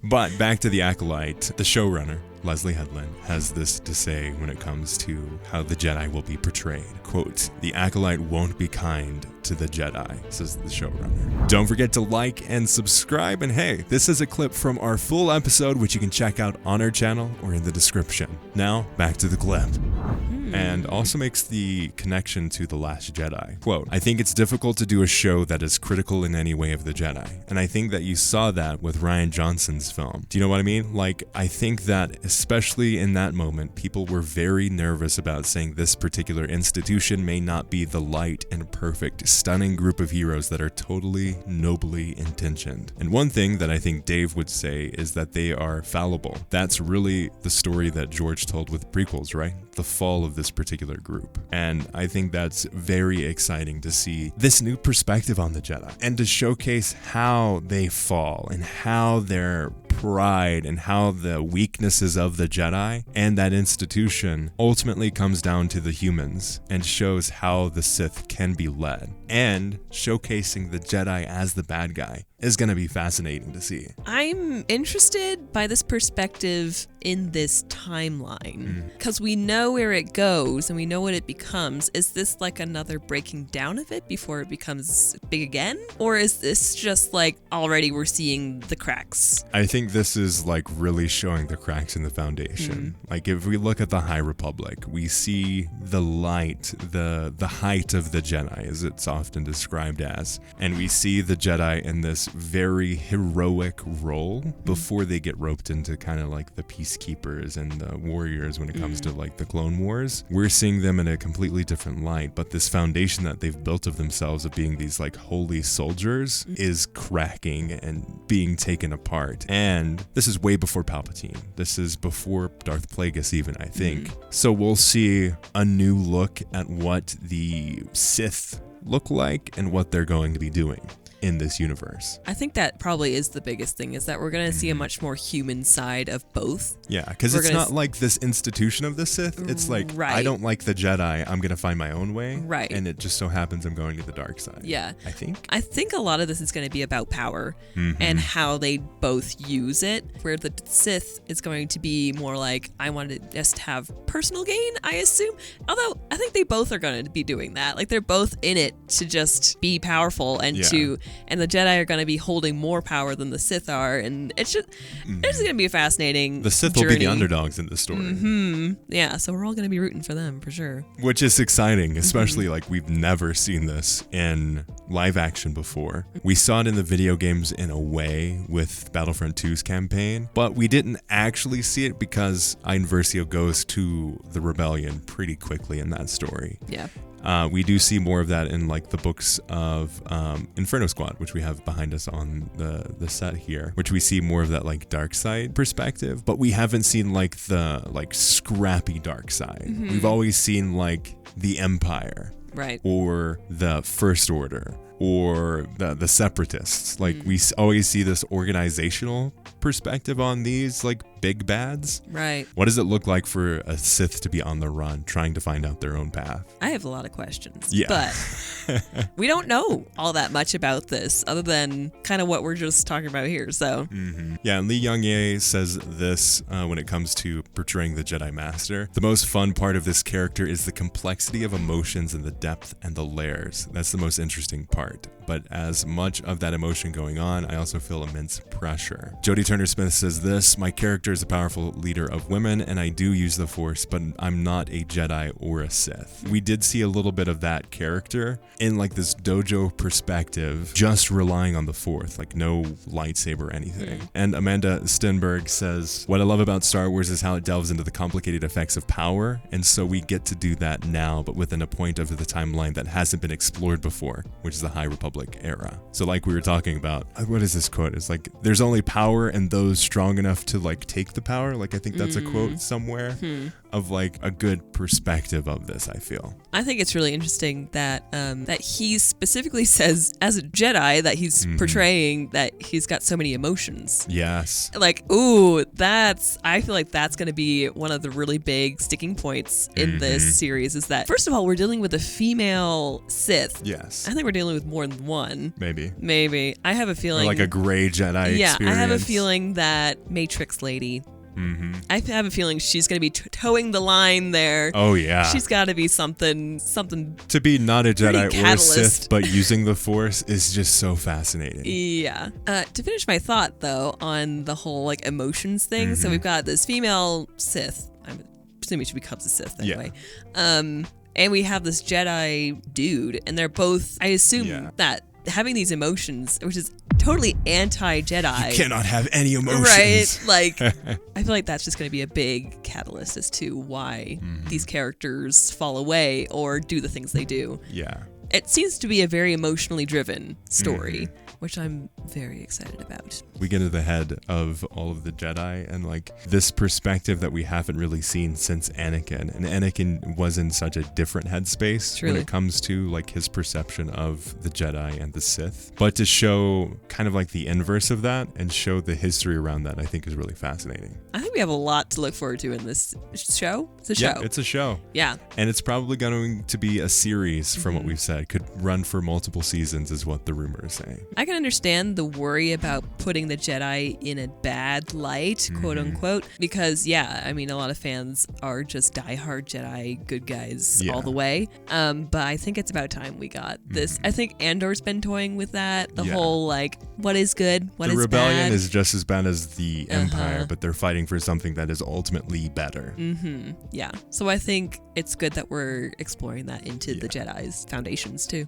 But back to the Acolyte, the showrunner, Leslie Headland, has this to say when it comes to how the Jedi will be portrayed. Quote, "The Acolyte won't be kind to the Jedi," says the showrunner. Don't forget to like and subscribe, and hey, this is a clip from our full episode, which you can check out on our channel or in the description. Now, back to the clip. And also makes the connection to The Last Jedi. Quote, "I think it's difficult to do a show that is critical in any way of the Jedi. And I think that you saw that with Rian Johnson's film. Do you know what I mean? Like, I think that especially in that moment, people were very nervous about saying this particular institution may not be the light and perfect, stunning group of heroes that are totally nobly intentioned. And one thing that I think Dave would say is that they are fallible. That's really the story that George told with prequels, right? The fall of this particular group. And I think that's very exciting to see this new perspective on the Jedi and to showcase how they fall and how their pride and how the weaknesses of the Jedi and that institution ultimately comes down to the humans and shows how the Sith can be led. And showcasing the Jedi as the bad guy is going to be fascinating to see. I'm interested by this perspective in this timeline because we know where it goes and we know what it becomes. Is this like another breaking down of it before it becomes big again? Or is this just like already we're seeing the cracks? I think this is like really showing the cracks in the foundation. Like if we look at the High Republic, we see the light, the height of the Jedi, as it's often described as. And we see the Jedi in this very heroic role before they get roped into kind of like the peacekeepers and the warriors when it comes to like the Clone Wars. We're seeing them in a completely different light, but this foundation that they've built of themselves of being these like holy soldiers is cracking and being taken apart. And this is way before Palpatine. This is before Darth Plagueis even, I think. So we'll see a new look at what the Sith look like and what they're going to be doing in this universe. I think that probably is the biggest thing, is that we're going to see a much more human side of both. Yeah, because it's not like this institution of the Sith. It's like, I don't like the Jedi, I'm going to find my own way. Right. And it just so happens I'm going to the dark side. Yeah. I think a lot of this is going to be about power and how they both use it, where the Sith is going to be more like, I want to just have personal gain, I assume. Although I think they both are going to be doing that. Like they're both in it to just be powerful and and the Jedi are going to be holding more power than the Sith are, and it's just going to be a fascinating The Sith journey. will be the underdogs in this story. Yeah, so we're all going to be rooting for them for sure. Which is exciting, especially like we've never seen this in live action before. We saw it in the video games in a way with Battlefront 2's campaign, but we didn't actually see it because Iden Versio goes to the rebellion pretty quickly in that story. Yeah. We do see more of that in like the books of Inferno Squad, which we have behind us on the set here, which we see more of that like dark side perspective, but we haven't seen like the like scrappy dark side. We've always seen like the Empire, right, or the First Order, or the Separatists. Like we always see this organizational perspective on these like big bads. Right. What does it look like for a Sith to be on the run, trying to find out their own path? I have a lot of questions. Yeah. But we don't know all that much about this other than kind of what we're just talking about here. So. Yeah, and Lee Young-Ye says this when it comes to portraying the Jedi Master. The most fun part of this character is the complexity of emotions and the depth and the layers. That's the most interesting part. But as much of that emotion going on, I also feel immense pressure. Jodie Turner-Smith says this: my character is a powerful leader of women, and I do use the Force, but I'm not a Jedi or a Sith. We did see a little bit of that character in like this dojo perspective, just relying on the Force, like no lightsaber or anything. And Amanda Stenberg says, what I love about Star Wars is how it delves into the complicated effects of power, and so we get to do that now, but within a point of the timeline that hasn't been explored before, which is the High Republic era. So like we were talking about, what is this quote? It's like, there's only power and those strong enough to like take the power. Like I think that's a quote somewhere. of like a good perspective of this, I feel. I think it's really interesting that that he specifically says as a Jedi that he's portraying that he's got so many emotions. Yes. Like, I feel like that's going to be one of the really big sticking points in this series is that, first of all, we're dealing with a female Sith. Yes. I think we're dealing with more than one. Maybe. I have a feeling. Or like a Grey Jedi experience. I have a feeling that Matrix lady. I have a feeling she's going to be towing the line there. Oh, yeah. She's got to be something. To be not a Jedi or a catalyst. Sith, but using the Force is just so fascinating. Yeah. To finish my thought, though, on the whole like emotions thing. So we've got this female Sith. I'm assuming she becomes a Sith anyway. Yeah. And we have this Jedi dude, and they're both, I assume that having these emotions, which is totally anti-Jedi. You cannot have any emotions. Right? Like, I feel like that's just going to be a big catalyst as to why these characters fall away or do the things they do. Yeah. It seems to be a very emotionally driven story, which I'm very excited about. We get into the head of all of the Jedi and like this perspective that we haven't really seen since Anakin. And Anakin was in such a different headspace when it comes to like his perception of the Jedi and the Sith. But to show kind of like the inverse of that and show the history around that, I think is really fascinating. I think we have a lot to look forward to in this show. It's a show. Yeah, it's a show. Yeah. And it's probably going to be a series from what we've said. Could run for multiple seasons is what the rumor is saying. I can understand the worry about putting the Jedi in a bad light, quote unquote, because I mean, a lot of fans are just diehard Jedi good guys all the way. But I think it's about time we got this. I think Andor's been toying with that. The whole like, what is good, what is bad. The rebellion is just as bad as the Empire, but they're fighting for something that is ultimately better. Yeah. So I think it's good that we're exploring that into the Jedi's foundations too.